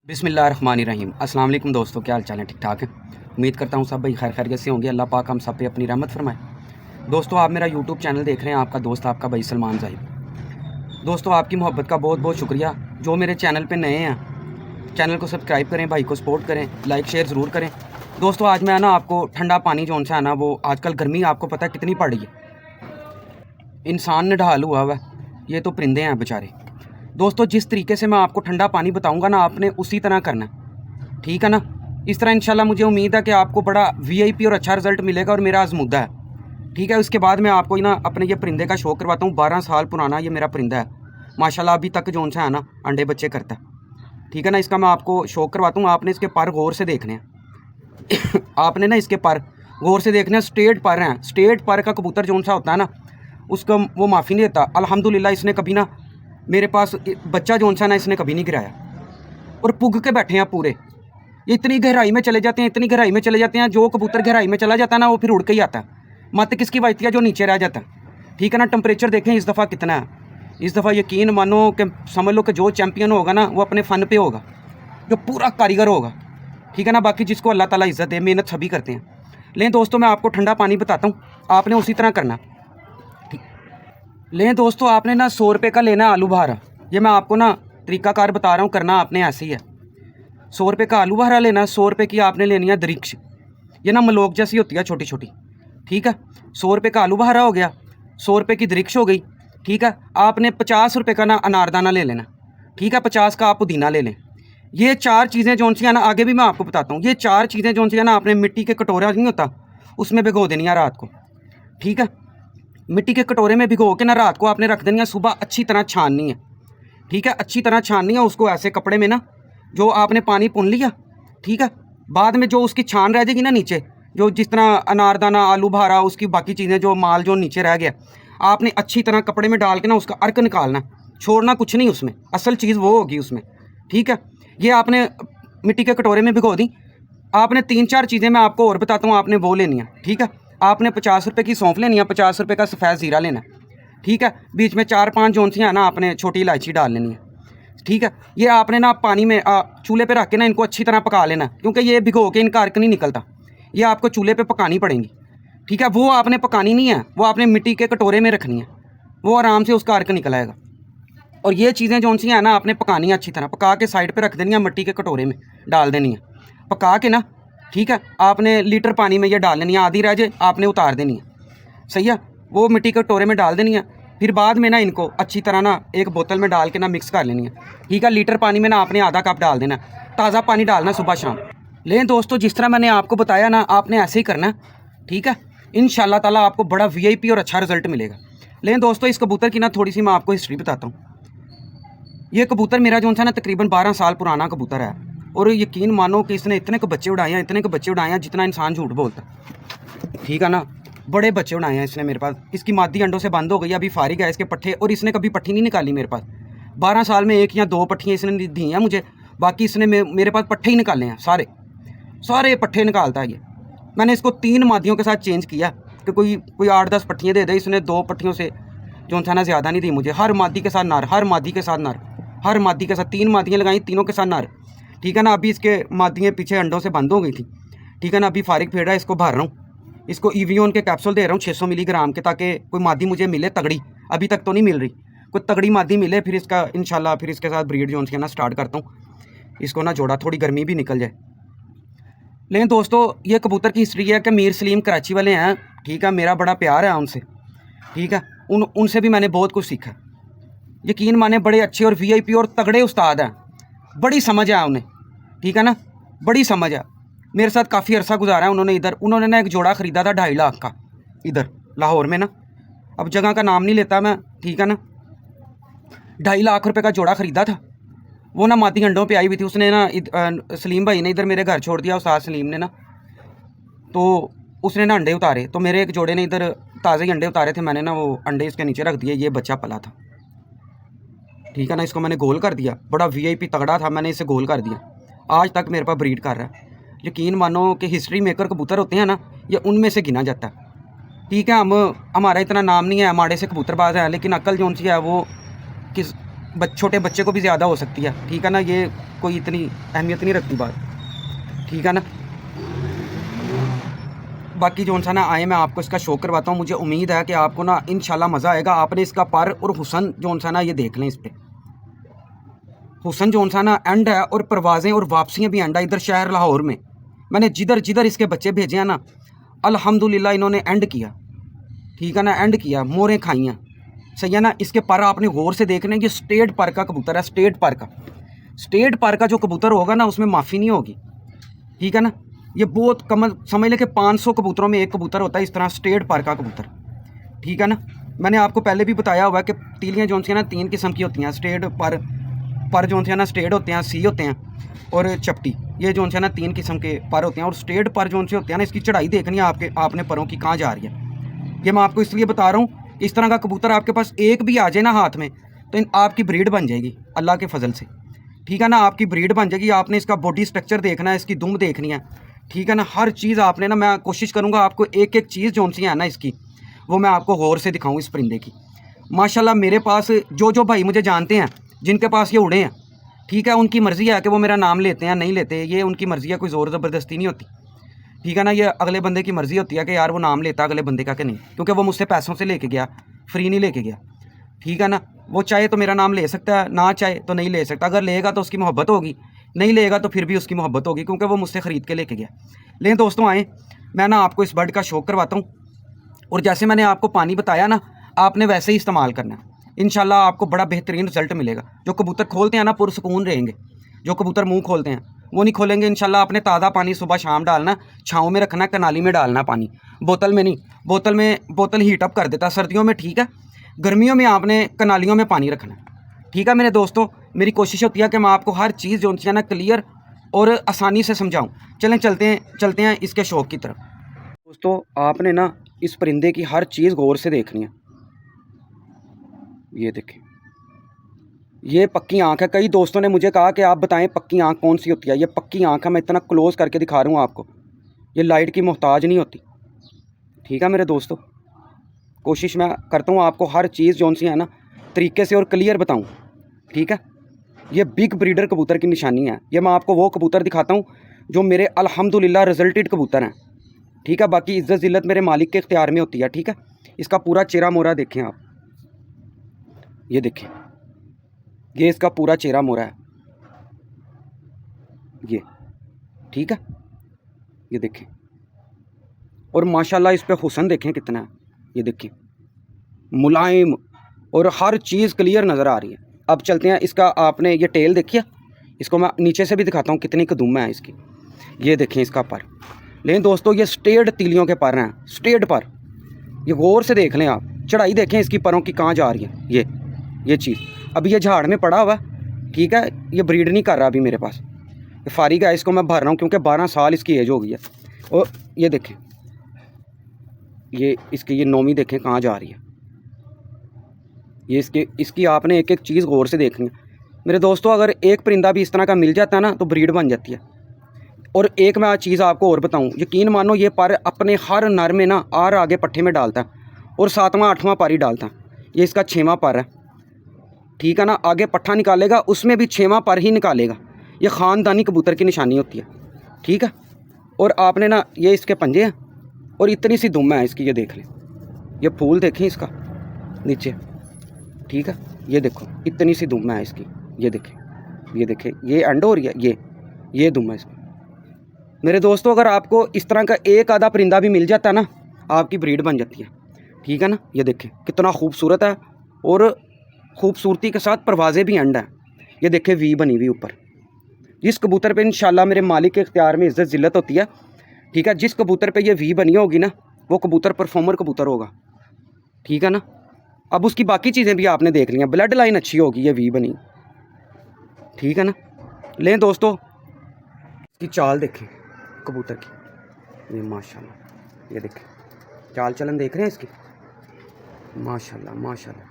बिस्मिल्लाहिर्रहमानिर्रहीम। अस्सलाम वालेकुम दोस्तों, क्या हाल चाल है? ठीक ठाक है। उम्मीद करता हूँ सब भाई खैर खैरियत से होंगे। अल्लाह पाक हम सब पे अपनी रहमत फरमाए। दोस्तों, आप मेरा यूट्यूब चैनल देख रहे हैं, आपका दोस्त आपका भाई सलमान ज़ाहिद। दोस्तों, आपकी मोहब्बत का बहुत बहुत शुक्रिया। जो मेरे चैनल पर नए हैं, चैनल को सब्सक्राइब करें, भाई को सपोर्ट करें, लाइक शेयर ज़रूर करें। दोस्तों, आज मैं ना आपको ठंडा पानी जो सा है ना, वो आजकल गर्मी आपको पता है कितनी पड़ रही है। इंसान निढाल हुआ है, ये तो परिंदे हैं बेचारे। दोस्तों, जिस तरीके से मैं आपको ठंडा पानी बताऊंगा ना, आपने उसी तरह करना है, ठीक है ना। इस तरह इंशाल्लाह मुझे उम्मीद है कि आपको बड़ा वीआईपी और अच्छा रिजल्ट मिलेगा और मेरा आजमुद्दा है, ठीक है। उसके बाद मैं आपको ना अपने ये परिंदे का शौक करवाता हूँ। 12 साल पुराना ये मेरा परिंदा है माशाल्लाह, अभी तक जो सा है ना अंडे बच्चे करता है, ठीक है ना। इसका मैं आपको शौक करवाता हूँ। आपने इसके पर गौर से देखने हैं आपने ना इसके पर गौर से देखने हैं। स्ट्रेट पर हैं। स्ट्रेट पर का कबूतर जो सा होता है ना, उसका वो माफ़ी नहीं देता। अल्हम्दुलिल्लाह इसने कभी ना मेरे पास बच्चा जो सा ना इसने कभी नहीं गिराया, और पुग के बैठे हैं पूरे। ये इतनी गहराई में चले जाते हैं, इतनी गहराई में चले जाते हैं। जो कबूतर गहराई में चला जाता है ना, वो फिर उड़ के ही आता है। मत किसकी वाइतिया जो नीचे रह जाता है, ठीक है ना। टेम्परेचर देखें इस दफ़ा कितना है। इस दफ़ा यकीन मानो कि समझ लो कि जो चैम्पियन होगा ना, वो अपने फ़न पे होगा, जो पूरा कारीगर होगा, ठीक है ना। बाकी जिसको अल्लाह ताला इज़्ज़त दे, मेहनत सभी करते हैं। लेकिन दोस्तों, मैं आपको ठंडा पानी बताता हूँ, आपने उसी तरह करना, ठीक। लें दोस्तों, आपने ना 100 रुपये का लेना आलू बहारा। ये मैं आपको ना तरीकाकार बता रहा हूँ, करना आपने ऐसे ही है। 100 रुपये का आलू बहारा लेना, 100 रुपये की आपने लेनी है दरिक्श। ये ना मलोक जैसी होती है, छोटी छोटी, ठीक है। 100 रुपये का आलू बहारा हो गया, 100 रुपये की दरिक्श हो गई, ठीक है। आपने 50 रुपये का ना अनारदाना ले लेना, ठीक है। 50 का आप पुदीना ले लें। ये 4 चीज़ें जो सी है ना, आगे भी मैं आपको बताता हूँ। ये 4 चीज़ें जो सी है ना, आपने मिट्टी के कटोरा नहीं होता, उसमें भिगो देनी है रात को, ठीक है। मिट्टी के कटोरे में भिगो के ना रात को आपने रख देनी है। सुबह अच्छी तरह छाननी है, ठीक है। अच्छी तरह छाननी है उसको, ऐसे कपड़े में ना, जो आपने पानी पुन लिया, ठीक है। बाद में जो उसकी छान रह जाएगी ना नीचे, जो जिस तरह अनारदाना आलू बहारा उसकी बाकी चीज़ें जो माल जो नीचे रह गया, आपने अच्छी तरह कपड़े में डाल के ना उसका अर्क निकालना, छोड़ना कुछ नहीं उसमें। असल चीज़ वो होगी उसमें, ठीक है। ये आपने मिट्टी के कटोरे में भिगो दी। आपने 3-4 चीज़ें मैं आपको और बताता हूँ, आपने वो लेनी है, ठीक है। आपने 50 रुपये की सौंफ लेनी है, 50 रुपये का सफ़ेद ज़ीरा लेना है, ठीक है। बीच में 4-5 जोन सी है ना, आपने छोटी इलायची डाल लेनी है, ठीक है। ये आपने ना पानी में चूल्हे पे रख के ना इनको अच्छी तरह पका लेना, क्योंकि ये भिगो के इनका अर्क नहीं निकलता। ये आपको चूल्हे पे पकानी पड़ेंगी, ठीक है। वो आपने पकानी नहीं है, वो आपने मिट्टी के कटोरे में रखनी है, वो आराम से उसका अर्क निकल आएगा। और ये चीज़ें जो सी हैं ना, आपने पकानी है अच्छी तरह, पका के साइड पर रख देनी है, मिट्टी के कटोरे में डाल देनी है, पका के ना, ठीक है। आपने लीटर पानी में ये डाल लेनी है, आधी रह जाए आपने उतार देनी है, सही है। वो मिट्टी के कटोरे में डाल देनी है। फिर बाद में ना इनको अच्छी तरह ना एक बोतल में डाल के ना मिक्स कर लेनी है, ठीक है। लीटर पानी में ना आपने आधा कप डाल देना, ताज़ा पानी डालना सुबह शाम। लेकिन दोस्तों, जिस तरह मैंने आपको बताया ना, आपने ऐसे ही करना, ठीक है। इंशाल्लाह ताला आपको बड़ा वीआईपी और अच्छा रिजल्ट मिलेगा। लेकिन दोस्तों, इस कबूतर की ना थोड़ी सी मैं आपको हिस्ट्री बताता हूँ। ये कबूतर मेरा जो सा ना तकरीबन 12 साल पुराना कबूतर है, और यकीन मानो कि इसने इतने को बच्चे उड़ाए हैं, इतने को बच्चे उड़ाए हैं जितना इंसान झूठ बोलता, ठीक है ना। बड़े बच्चे उड़ाए हैं इसने मेरे पास। इसकी मादी अंडों से बंद हो गई, अभी फारिग है इसके पट्ठे, और इसने कभी पट्ठी नहीं निकाली मेरे पास। 12 साल में 1 या 2 पट्ठियाँ इसने दी हैं मुझे, बाकी इसने मेरे पास पट्ठे ही निकाले हैं, सारे सारे पट्ठे निकालता है ये। मैंने इसको 3 मादियों के साथ चेंज किया कि कोई 8-10 पट्ठियाँ दे दे। इसने 2 पट्ठियों से जो था ना ज़्यादा नहीं दी मुझे। हर मादी के साथ नर, हर मादी के साथ नर, हर मादी के साथ 3 मादियाँ लगाई, तीनों के साथ नर, ठीक है ना। अभी इसके मादियाँ पीछे अंडों से बंद हो गई थी, ठीक है ना। अभी फारिग फेर रहा है, इसको भर रहा हूँ। इसको ईवीओन के कैप्सूल दे रहा हूँ 600 मिलीग्राम के, ताकि कोई मादी मुझे मिले तगड़ी। अभी तक तो नहीं मिल रही, कोई तगड़ी मादी मिले, फिर इसका इंशाल्लाह फिर इसके साथ ब्रीड जो ना स्टार्ट करता हूँ। इसको ना जोड़ा, थोड़ी गर्मी भी निकल जाए। लेकिन दोस्तों, ये कबूतर की हिस्ट्री है कि मीर सलीम कराची वाले हैं, ठीक है। मेरा बड़ा प्यार है उनसे, ठीक है। उनसे भी मैंने बहुत कुछ सीखा। यकीन माने बड़े अच्छे और वीआईपी और तगड़े उस्ताद हैं, बड़ी समझ है उन्हें, ठीक है ना, बड़ी समझ है। मेरे साथ काफ़ी अरसा गुजारा है उन्होंने इधर। उन्होंने ना एक जोड़ा ख़रीदा था 2.5 लाख का, इधर लाहौर में ना, अब जगह का नाम नहीं लेता मैं, ठीक है ना। 2.5 लाख रुपए का जोड़ा ख़रीदा था। वो ना मादी अंडों पे आई हुई थी। उसने ना सलीम भाई ने इधर मेरे घर छोड़ दिया, उस्ताद सलीम ने ना, तो उसने ना अंडे उतारे। तो मेरे एक जोड़े ने इधर ताज़े ही अंडे उतारे थे, मैंने ना वो अंडे इसके नीचे रख दिए। ये बच्चा पला था, ठीक है ना। इसको मैंने गोल कर दिया, बड़ा वीआईपी तगड़ा था, मैंने इसे गोल कर दिया। आज तक मेरे पास ब्रीड कर रहा है। यकीन मानो कि हिस्ट्री मेकर कबूतर होते हैं ना, ये उनमें से गिना जाता है, ठीक है। हमारा इतना नाम नहीं है, हमारे से कबूतरबाज है, लेकिन अक्ल जो सी है वो किस छोटे बच्चे को भी ज़्यादा हो सकती है, ठीक है ना। ये कोई इतनी अहमियत नहीं रखती बात, ठीक है ना। बाकी जो सा ना आए मैं आपको इसका शो करवाता हूँ। मुझे उम्मीद है कि आपको ना इंशाल्लाह मज़ा आएगा। आपने इसका पर और हुसन जो सा ना ये देख लें, इस पर हुसन जो सा ना एंड है और परवाज़ें और वापसियाँ भी एंड है। इधर शहर लाहौर में मैंने जिधर जिधर इसके बच्चे भेजे हैं ना, अल्हम्दुलिल्लाह इन्होंने एंड किया, ठीक है ना, एंड किया, मोरें खाइयाँ, सही है ना। इसके पर आपने गौर से देखना है, ये स्टेट पर का कबूतर है, स्टेट पर का। स्टेट पर का जो कबूतर होगा ना उसमें माफ़ी नहीं होगी, ठीक है ना। ये बहुत कम समझ लें कि 500 कबूतरों में एक कबूतर होता है इस तरह स्टेट पर का कबूतर, ठीक है ना। मैंने आपको पहले भी बताया हुआ है कि तीलियाँ जो सी ना 3 किस्म की होती हैं। स्टेट पर जो सी ना स्टेट होते हैं, सी होते हैं, और चपटी, ये जो सी ना 3 किस्म के पर होते हैं। और स्टेट पर जो से होते हैं ना, इसकी चढ़ाई देखनी है आपने परों की कहाँ जा रही है। ये मैं आपको इसलिए बता रहा हूँ, इस तरह का कबूतर आपके पास एक भी आ जाए ना हाथ में, तो आपकी ब्रीड बन जाएगी अल्लाह के फजल से, ठीक है ना। आपकी ब्रीड बन जाएगी। आपने इसका बॉडी स्ट्रक्चर देखना है, इसकी दुम देखनी है, ठीक है ना। हर चीज़ आपने ना, मैं कोशिश करूँगा आपको एक एक चीज़ जो सी है ना इसकी, वो मैं आपको गौर से दिखाऊँ इस परिंदे की। माशाल्लाह मेरे पास जो भाई मुझे जानते हैं, जिनके पास ये उड़े हैं, ठीक है, उनकी मर्ज़ी है कि वो मेरा नाम लेते हैं नहीं लेते, ये उनकी मर्ज़ी है, कोई ज़ोर ज़बरदस्ती नहीं होती, ठीक है ना। ये अगले बंदे की मर्ज़ी होती है कि यार वो नाम लेता अगले बंदे का कि नहीं, क्योंकि वो मुझसे पैसों से लेके गया, फ्री नहीं लेके गया, ठीक है ना। वो चाहे तो मेरा नाम ले सकता है, ना चाहे तो नहीं ले सकता। अगर लेगा तो उसकी मोहब्बत होगी, नहीं लेगा तो फिर भी उसकी मोहब्बत होगी, क्योंकि वो मुझसे ख़रीद के लेके गया। लेकिन दोस्तों आए, मैं ना आपको इस बर्ड का शौक करवाता हूँ, और जैसे मैंने आपको पानी बताया ना, आपने वैसे ही इस्तेमाल करना है। इंशाल्लाह आपको बड़ा बेहतरीन रिजल्ट मिलेगा। जो कबूतर खोलते हैं ना पुरसुकून रहेंगे, जो कबूतर मुंह खोलते हैं वो नहीं खोलेंगे इंशाल्लाह। आपने ताज़ा पानी सुबह शाम डालना, छाँव में रखना, कनाली में डालना पानी, बोतल में नहीं। बोतल हीट अप कर देता है सर्दियों में, ठीक है। गर्मियों में आपने कनालियों में पानी रखना, ठीक है मेरे दोस्तों। मेरी कोशिश होती है कि मैं आपको हर चीज़ जो है ना क्लियर और आसानी से समझाऊँ। चलते हैं इसके शौक़ की तरफ। दोस्तों आपने ना इस परिंदे की हर चीज़ गौर से देखनी है। ये देखें, ये पक्की आँख है। कई दोस्तों ने मुझे कहा कि आप बताएं पक्की आँख कौन सी होती है। ये पक्की आँख है, मैं इतना क्लोज़ करके दिखा रहा हूँ आपको। ये लाइट की मोहताज नहीं होती, ठीक है मेरे दोस्तों। कोशिश मैं करता हूँ आपको हर चीज़ जो सी है ना तरीके से और क्लियर बताऊँ, ठीक है। ये बिग ब्रीडर कबूतर की निशानी है। ये मैं आपको वो कबूतर दिखाता हूँ जो मेरे अल्हम्दुलिल्लाह रिजल्टेड कबूतर हैं, ठीक है। बाकी इज़्ज़त ज़िल्लत मेरे मालिक के इख्तियार में होती है, ठीक है। इसका पूरा चेहरा मोरा देखें आप, ये देखें, ये इसका पूरा चेहरा मोरा है, ये ठीक है, ये देखें। और माशाल्लाह इस पे हुस्न देखें कितना है, ये देखें, मुलायम और हर चीज़ क्लियर नज़र आ रही है। अब चलते हैं, इसका आपने ये टेल देखिए, इसको मैं नीचे से भी दिखाता हूँ कितनी कदूम है इसकी। ये देखें इसका पर। लेकिन दोस्तों ये स्टेट तीलियों के पर हैं, स्टेट पर। ये गौर से देख लें आप, चढ़ाई देखें इसकी परों की कहाँ जा रही है। ये चीज़ अभी ये झाड़ में पड़ा हुआ, ठीक है। ये ब्रीड नहीं कर रहा अभी मेरे पास, ये फारिग है। इसको मैं भर रहा हूँ क्योंकि 12 साल इसकी एज हो गई है। और ये देखें, ये इसकी ये नौमी देखें कहाँ जा रही है। ये इसकी आपने एक एक चीज़ गौर से देखनी है मेरे दोस्तों। अगर एक परिंदा भी इस तरह का मिल जाता है ना तो ब्रीड बन जाती है। और एक मैं चीज़ आपको और बताऊं, यकीन मानो ये पर अपने हर नर में ना आर आगे पट्ठे में डालता है और 7वां 8वां पर ही डालता है। ये इसका 6वां पर है, ठीक है ना। आगे पट्ठा निकालेगा उसमें भी 6वां पर ही निकालेगा। ये ख़ानदानी कबूतर की निशानी होती है, ठीक है। और आपने ना ये इसके पंजे हैं और इतनी सी दुम है इसकी, ये देख लें। ये फूल देखें इसका नीचे, ठीक है। ये देखो इतनी सी दुम है इसकी, ये देखें, ये एंड हो रही है, ये दुम है इसकी मेरे दोस्तों। अगर आपको इस तरह का एक आधा परिंदा भी मिल जाता है ना, आपकी ब्रीड बन जाती है, ठीक है ना। ये देखें कितना खूबसूरत है और ख़ूबसूरती के साथ परवाज़ें भी एंड हैं। ये देखें वी बनी हुई ऊपर। जिस कबूतर पे इंशाल्लाह मेरे मालिक के इख्तियार में इज़्ज़त ज़िल्लत होती है, ठीक है। जिस कबूतर पे ये वी बनी होगी ना, वो कबूतर परफॉर्मर कबूतर होगा, ठीक है ना। अब उसकी बाकी चीज़ें भी आपने देख ली हैं, ब्लड लाइन अच्छी होगी, ये वी बनी, ठीक है ना। लें दोस्तों इसकी चाल देखें कबूतर की, ये माशाल्लाह, ये देखें चाल चलन देख रहे हैं इसकी, माशाल्लाह माशाल्लाह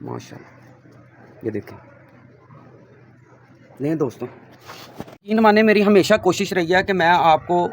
माशाल्लाह। ये देखें। लें दोस्तों, इन माने मेरी हमेशा कोशिश रही है कि मैं आपको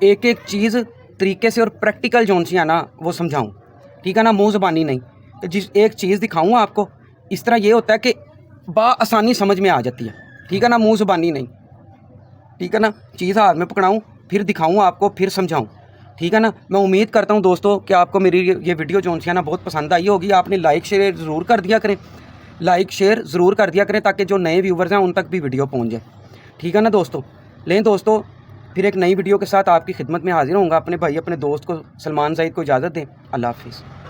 एक एक चीज़ तरीके से और प्रैक्टिकल जोन सी है ना वो समझाऊं, ठीक है ना। मुँह ज़बानी नहीं, तो जिस एक चीज़ दिखाऊं आपको, इस तरह ये होता है कि आसानी समझ में आ जाती है, ठीक है ना, मुँह ज़ुबानी नहीं, ठीक है ना, चीज़ हाथ में पकड़ाऊँ, फिर दिखाऊँ आपको, फिर समझाऊँ, ठीक है ना। मैं उम्मीद करता हूँ दोस्तों कि आपको मेरी ये वीडियो जो है ना बहुत पसंद आई होगी। आपने लाइक शेयर ज़रूर कर दिया करें, लाइक शेयर ज़रूर कर दिया करें, ताकि जो नए व्यूवर्स हैं उन तक भी वीडियो पहुँच जाए, ठीक है ना दोस्तों। लें दोस्तों, फिर एक नई वीडियो के साथ आपकी खिदमत में हाजिर होऊंगा। अपने भाई अपने दोस्त को सलमान ज़ाहिद को इजाज़त दें। अल्लाह हाफिज़।